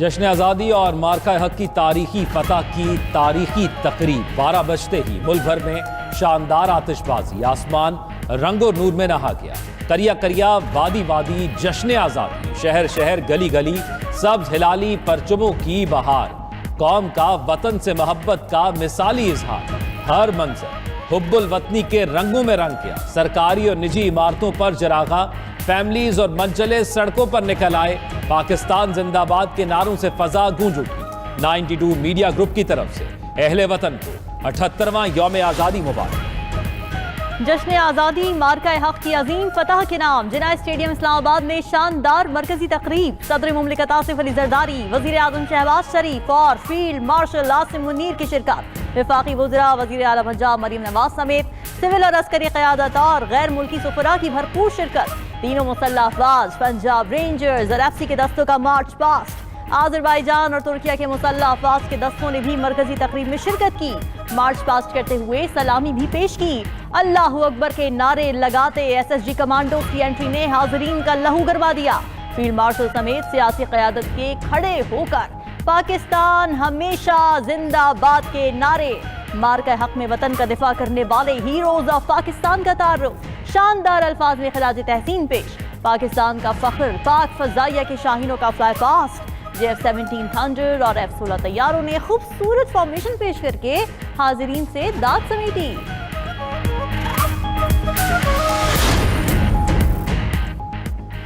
جشن آزادی اور مارکہ حق کی تاریخی فتح کی تاریخی تقریب 12 بجتے ہی ملک بھر میں شاندار آتش بازی، آسمان رنگ و نور میں نہا گیا۔ کریا کریا، وادی وادی، جشن آزادی، شہر شہر، گلی گلی، سبز ہلالی پرچموں کی بہار، قوم کا وطن سے محبت کا مثالی اظہار، ہر منظر حب الوطنی کے رنگوں میں رنگ گیا۔ سرکاری اور نجی عمارتوں پر چراغاں، فیملیز اور منچلے سڑکوں پر نکل آئے۔ پاکستان زندہ باد کے نعروں سے فضا گونج اٹھی۔ 92 میڈیا گروپ کی طرف سے اہل وطن کو 78واں یوم آزادی مبارک۔ جشن آزادی مارکہ حق کی عظیم فتح کے نام جناح اسٹیڈیم اسلام آباد میں شاندار مرکزی تقریب۔ صدر مملکت آصف علی زرداری، وزیر اعظم شہباز شریف اور فیلڈ مارشل عاصم منیر کی شرکت۔ وفاقی وزراء، وزیر اعلیٰ پنجاب مریم نواز سمیت سول اور عسکری قیادت اور غیر ملکی سفراء کی بھرپور شرکت۔ تینوں مسلح افواج، پنجاب رینجرز اور ایف سی کے دستوں کا مارچ پاسٹ۔ آذربائیجان اور ترکیہ کے مسلح افواج کے دستوں نے بھی مرکزی تقریب میں شرکت کی۔ مارچ پاسٹ کرتے ہوئے سلامی بھی پیش کی۔ اللہ اکبر کے نعرے لگاتے ایس ایس جی کمانڈوز کی انٹری نے حاضرین کا لہو گرما دیا۔ فیلڈ مارشل سمیت سیاسی قیادت کے کھڑے ہو کر پاکستان ہمیشہ زندہ باد کے نعرے، مارکہ حق میں وطن کا دفاع کرنے والے ہیروز آف پاکستان کا تعارف، شاندار الفاظ میں خراج تحسین پیش۔ پاکستان کا فخر، پاک فضائیہ کے شاہینوں کا flypast, J F 17 Thunder اور F-16 طیاروں نے خوبصورت فارمیشن پیش کر کے حاضرین سے داد سمیٹی۔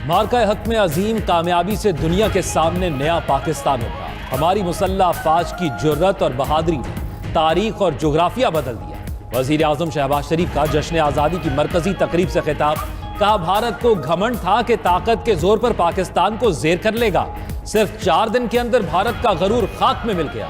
مارکہ حق میں عظیم کامیابی سے دنیا کے سامنے نیا پاکستان ہوگا۔ ہماری مسلح افواج کی جرت اور بہادری نے تاریخ اور جغرافیہ بدل دیا۔ وزیر اعظم شہباز شریف کا جشن آزادی کی مرکزی تقریب سے خطاب۔ کہا بھارت کو گھمنڈ تھا کہ طاقت کے زور پر پاکستان کو زیر کر لے گا، صرف 4 دن کے اندر بھارت کا غرور خاک میں مل گیا۔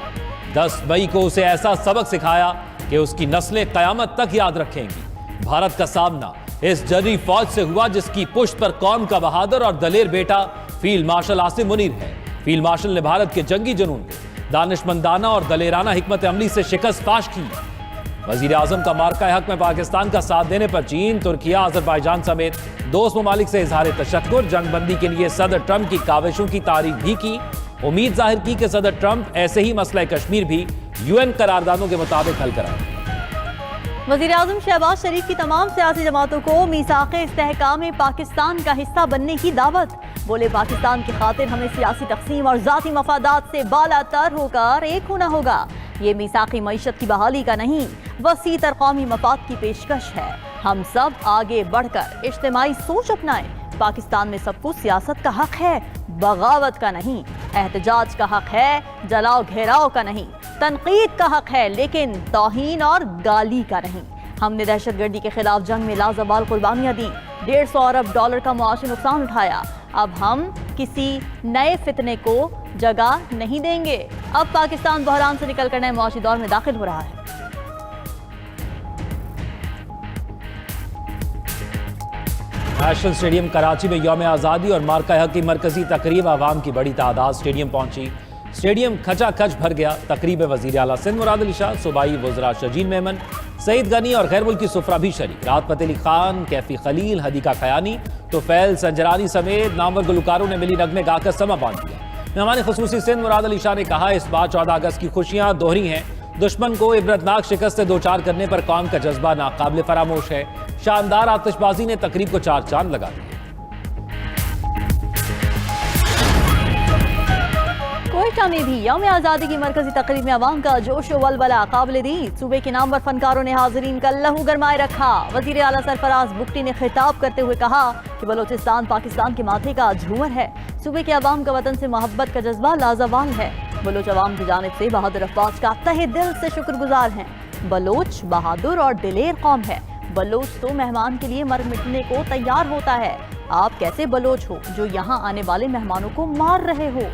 10 مئی کو اسے ایسا سبق سکھایا کہ اس کی نسلیں قیامت تک یاد رکھیں گی۔ بھارت کا سامنا اس جری فوج سے ہوا جس کی پشت پر قوم کا بہادر اور دلیر بیٹا فیلڈ مارشل عاصم منیر ہے۔ فیلڈ مارشل نے بھارت کے جنگی جنون کو دانشمندانہ اور دلیرانہ حکمت عملی سے شکست فاش کی۔ وزیر اعظم کا مارکہ حق میں پاکستان کا ساتھ دینے پر چین، ترکیہ، آذربائیجان سمیت دوست ممالک سے اظہار تشکر۔ جنگ بندی کے لیے صدر ٹرمپ کی کاوشوں کی تعریف بھی کی۔ امید ظاہر کی کہ صدر ٹرمپ ایسے ہی مسئلہ کشمیر بھی UN قراردادوں کے مطابق حل کرائیں۔ وزیر اعظم شہباز شریف کی تمام سیاسی جماعتوں کو میثاق استحکام پاکستان کا حصہ بننے کی دعوت۔ بولے پاکستان کی خاطر ہمیں سیاسی تقسیم اور ذاتی مفادات سے بالا تر ہو کر ایک ہونا ہوگا۔ یہ میثاقی معیشت کی بحالی کا نہیں، وسیع تر قومی مفاد کی پیشکش ہے۔ ہم سب آگے بڑھ کر اجتماعی سوچ اپنائیں۔ پاکستان میں سب کو سیاست کا حق ہے، بغاوت کا نہیں۔ احتجاج کا حق ہے، جلاؤ گھیراؤ کا نہیں۔ تنقید کا حق ہے لیکن توہین اور گالی کا نہیں۔ ہم نے دہشت گردی کے خلاف جنگ میں لازوال قربانیاں دیں، $150 ارب کا معاشی نقصان اٹھایا۔ اب ہم کسی نئے فتنے کو جگہ نہیں دیں گے۔ اب پاکستان بحران سے نکل کر نئے معاشی دور میں داخل ہو رہا ہے۔ نیشنل اسٹیڈیم کراچی میں یوم آزادی اور مارکہ حق کی مرکزی تقریب، عوام کی بڑی تعداد اسٹیڈیم پہنچی۔ اسٹیڈیم کھچا کھچ بھر گیا۔ تقریب وزیر اعلیٰ سندھ مراد علی شاہ، صوبائی وزراء شجین میمن، سعید غنی اور غیر ملکی سفراء بھی شریک۔ راحت فتح علی خان، کیفی خلیل، حدیقہ خیانی، توفیل سنجرانی سمیت نامور گلوکاروں نے ملی نغمے گا کر سما باندھ دیا۔ مہمان خصوصی سندھ مراد علی شاہ نے کہا اس بار 14 اگست کی خوشیاں دوہری ہیں۔ دشمن کو عبرتناک شکست سے دوچار کرنے پر قوم کا جذبہ ناقابل فراموش ہے۔ شاندار آتش بازی نے تقریب کو 4 چاند لگا دیے۔ کوئٹہ میں بھی یوم آزادی کی مرکزی تقریب میں عوام کا جوش و ولولہ قابل دید۔ صوبے کے نامور فنکاروں نے حاضرین کا لہو گرمائے رکھا۔ وزیر اعلیٰ سرفراز بگٹی نے خطاب کرتے ہوئے کہا کہ بلوچستان پاکستان کے ماتھے کا جھومر ہے۔ صوبے کے عوام کا وطن سے محبت کا جذبہ لازوال ہے۔ بلوچ عوام کی جانب سے بہادر افواج کا تہہ دل سے شکر گزار ہیں۔ بلوچ بہادر اور دلیر قوم ہے۔ بلوچ تو مہمان کے لیے مر مٹنے کو تیار ہوتا ہے۔ آپ کیسے بلوچ ہو جو یہاں آنے والے مہمانوں کو مار رہے ہو؟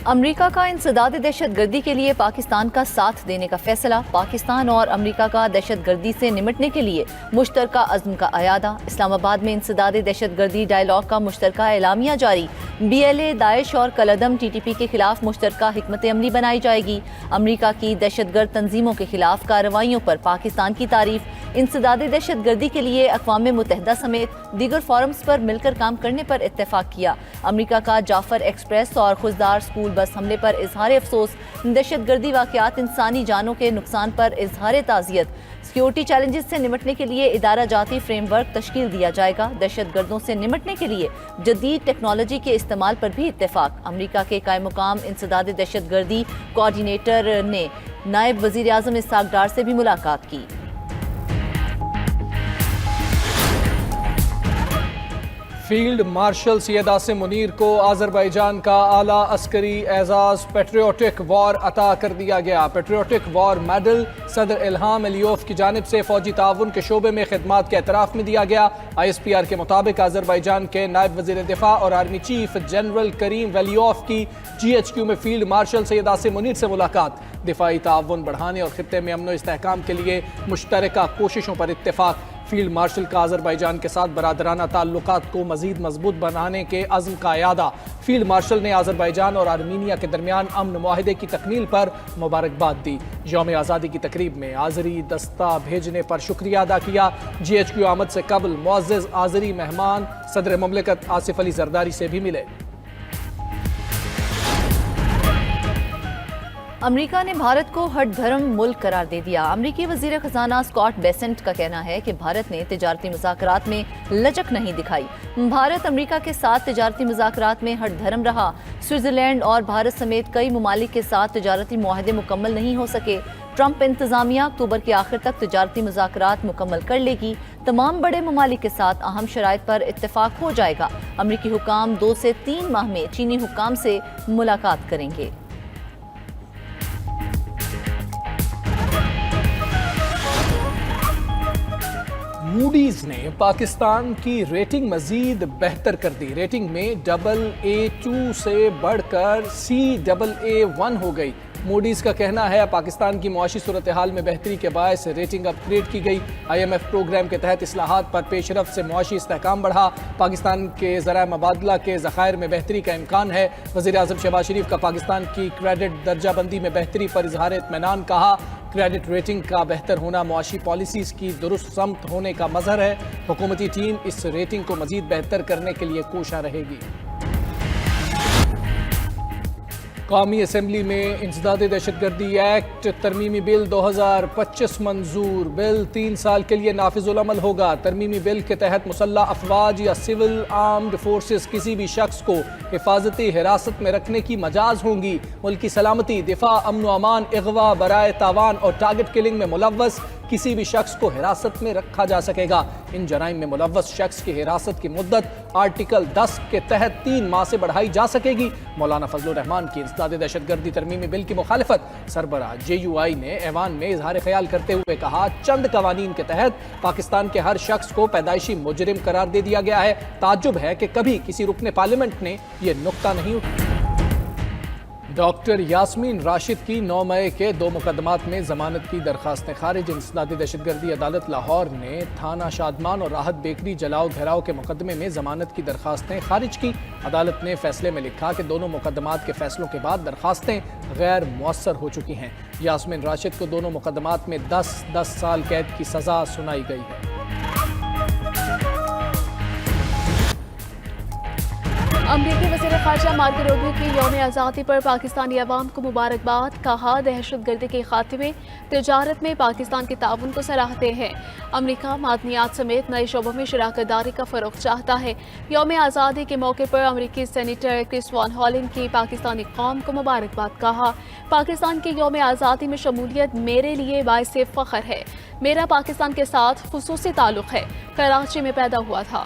امریکہ کا انسداد دہشت گردی کے لیے پاکستان کا ساتھ دینے کا فیصلہ۔ پاکستان اور امریکہ کا دہشت گردی سے نمٹنے کے لیے مشترکہ عزم کا اعادہ۔ اسلام آباد میں انسداد دہشت گردی ڈائیلاگ کا مشترکہ اعلامیہ جاری۔ BLA، داعش اور کالعدم TTP کے خلاف مشترکہ حکمت عملی بنائی جائے گی۔ امریکہ کی دہشت گرد تنظیموں کے خلاف کارروائیوں پر پاکستان کی تعریف۔ انسداد دہشت گردی کے لیے اقوام متحدہ سمیت دیگر فورمز پر مل کر کام کرنے پر اتفاق کیا۔ امریکہ کا جعفر ایکسپریس اور خزدار اسکول بس حملے پر اظہار افسوس، دہشت گردی واقعات انسانی جانوں کے نقصان پر اظہار تعزیت، سیکیورٹی چیلنجز سے نمٹنے کے لیے ادارہ جاتی فریم ورک تشکیل دیا جائے گا، دہشت گردوں سے نمٹنے کے لیے جدید ٹیکنالوجی کے استعمال پر بھی اتفاق۔ امریکہ کے قائم مقام انسداد دہشت گردی کوآرڈینیٹر نے نائب وزیر اعظم اسحاق ڈار سے بھی ملاقات کی۔ فیلڈ مارشل سید عاصم منیر کو آذربائیجان کا اعلیٰ عسکری اعزاز پیٹریوٹک وار عطا کر دیا گیا۔ پیٹریوٹک وار میڈل صدر الہام علیوف کی جانب سے فوجی تعاون کے شعبے میں خدمات کے اعتراف میں دیا گیا۔ ISPR کے مطابق آذربائیجان کے نائب وزیر دفاع اور آرمی چیف جنرل کریم ولیوف کی GHQ میں فیلڈ مارشل سید عاصم منیر سے ملاقات، دفاعی تعاون بڑھانے اور خطے میں امن و استحکام کے لیے مشترکہ کوششوں پر اتفاق۔ فیلڈ مارشل کا آذربائیجان کے ساتھ برادرانہ تعلقات کو مزید مضبوط بنانے کے عزم کا اعادہ۔ فیلڈ مارشل نے آذربائیجان اور آرمینیا کے درمیان امن معاہدے کی تکمیل پر مبارکباد دی۔ یوم آزادی کی تقریب میں آذری دستہ بھیجنے پر شکریہ ادا کیا۔ GHQ آمد سے قبل معزز آذری مہمان صدر مملکت آصف علی زرداری سے بھی ملے۔ امریکہ نے بھارت کو ہٹ دھرم ملک قرار دے دیا۔ امریکی وزیر خزانہ اسکاٹ بیسنٹ کا کہنا ہے کہ بھارت نے تجارتی مذاکرات میں لچک نہیں دکھائی۔ بھارت امریکہ کے ساتھ تجارتی مذاکرات میں ہٹ دھرم رہا۔ سوئٹزرلینڈ اور بھارت سمیت کئی ممالک کے ساتھ تجارتی معاہدے مکمل نہیں ہو سکے۔ ٹرمپ انتظامیہ اکتوبر کے آخر تک تجارتی مذاکرات مکمل کر لے گی۔ تمام بڑے ممالک کے ساتھ اہم شرائط پر اتفاق ہو جائے گا۔ امریکی حکام 2 سے 3 ماہ میں چینی حکام سے ملاقات کریں گے۔ موڈیز نے پاکستان کی ریٹنگ مزید بہتر کر دی۔ ریٹنگ میں AA2 سے بڑھ کر CAA1 ہو گئی۔ موڈیز کا کہنا ہے پاکستان کی معاشی صورتحال میں بہتری کے باعث ریٹنگ اپ گریڈ کی گئی۔ IMF پروگرام کے تحت اصلاحات پر پیش رفت سے معاشی استحکام بڑھا۔ پاکستان کے ذرائع مبادلہ کے ذخائر میں بہتری کا امکان ہے۔ وزیر اعظم شہباز شریف کا پاکستان کی کریڈٹ درجہ بندی میں بہتری پر اظہار اطمینان، کہا کریڈٹ ریٹنگ کا بہتر ہونا معاشی پالیسیز کی درست سمت ہونے کا مظہر ہے۔ حکومتی ٹیم اس ریٹنگ کو مزید بہتر کرنے کے لیے کوشاں رہے گی۔ قومی اسمبلی میں انسداد دہشت گردی ایکٹ ترمیمی بل 2025 منظور۔ بل 3 سال کے لیے نافذ العمل ہوگا۔ ترمیمی بل کے تحت مسلح افواج یا سول آرمڈ فورسز کسی بھی شخص کو حفاظتی حراست میں رکھنے کی مجاز ہوں گی۔ ملکی سلامتی، دفاع، امن و امان، اغوا، برائے تاوان اور ٹارگٹ کلنگ میں ملوث کسی بھی شخص کو حراست میں رکھا جا سکے گا۔ ان جرائم میں ملوث شخص کی حراست کی مدت آرٹیکل 10 کے تحت 3 ماہ سے بڑھائی جا سکے گی۔ مولانا فضل الرحمان کی انسداد دہشت گردی ترمیمی بل کی مخالفت سربراہ JUI نے ایوان میں اظہار خیال کرتے ہوئے کہا چند قوانین کے تحت پاکستان کے ہر شخص کو پیدائشی مجرم قرار دے دیا گیا ہے۔ تعجب ہے کہ کبھی کسی رکن پارلیمنٹ نے یہ نقطہ نہیں اٹھایا۔ ڈاکٹر یاسمین راشد کی 9 مئی کے 2 مقدمات میں ضمانت کی درخواستیں خارج۔ انسداد دہشت گردی عدالت لاہور نے تھانہ شادمان اور راحت بیکری جلاؤ گھیراؤ کے مقدمے میں ضمانت کی درخواستیں خارج کی۔ عدالت نے فیصلے میں لکھا کہ دونوں مقدمات کے فیصلوں کے بعد درخواستیں غیر مؤثر ہو چکی ہیں۔ یاسمین راشد کو دونوں مقدمات میں 10 سال قید کی سزا سنائی گئی ہے۔ امریکی وزیر خارجہ مارکو روبیو کی یوم آزادی پر پاکستانی عوام کو مبارکباد، کہا دہشت گردی کے خاتمے، تجارت میں پاکستان کے تعاون کو سراہتے ہیں۔ امریکہ معدنیات سمیت نئے شعبوں میں شراکت داری کا فروغ چاہتا ہے۔ یوم آزادی کے موقع پر امریکی سینیٹر کرس وان ہالن کی پاکستانی قوم کو مبارکباد، کہا پاکستان کی یوم آزادی میں شمولیت میرے لیے باعث فخر ہے۔ میرا پاکستان کے ساتھ خصوصی تعلق ہے، کراچی میں پیدا ہوا تھا۔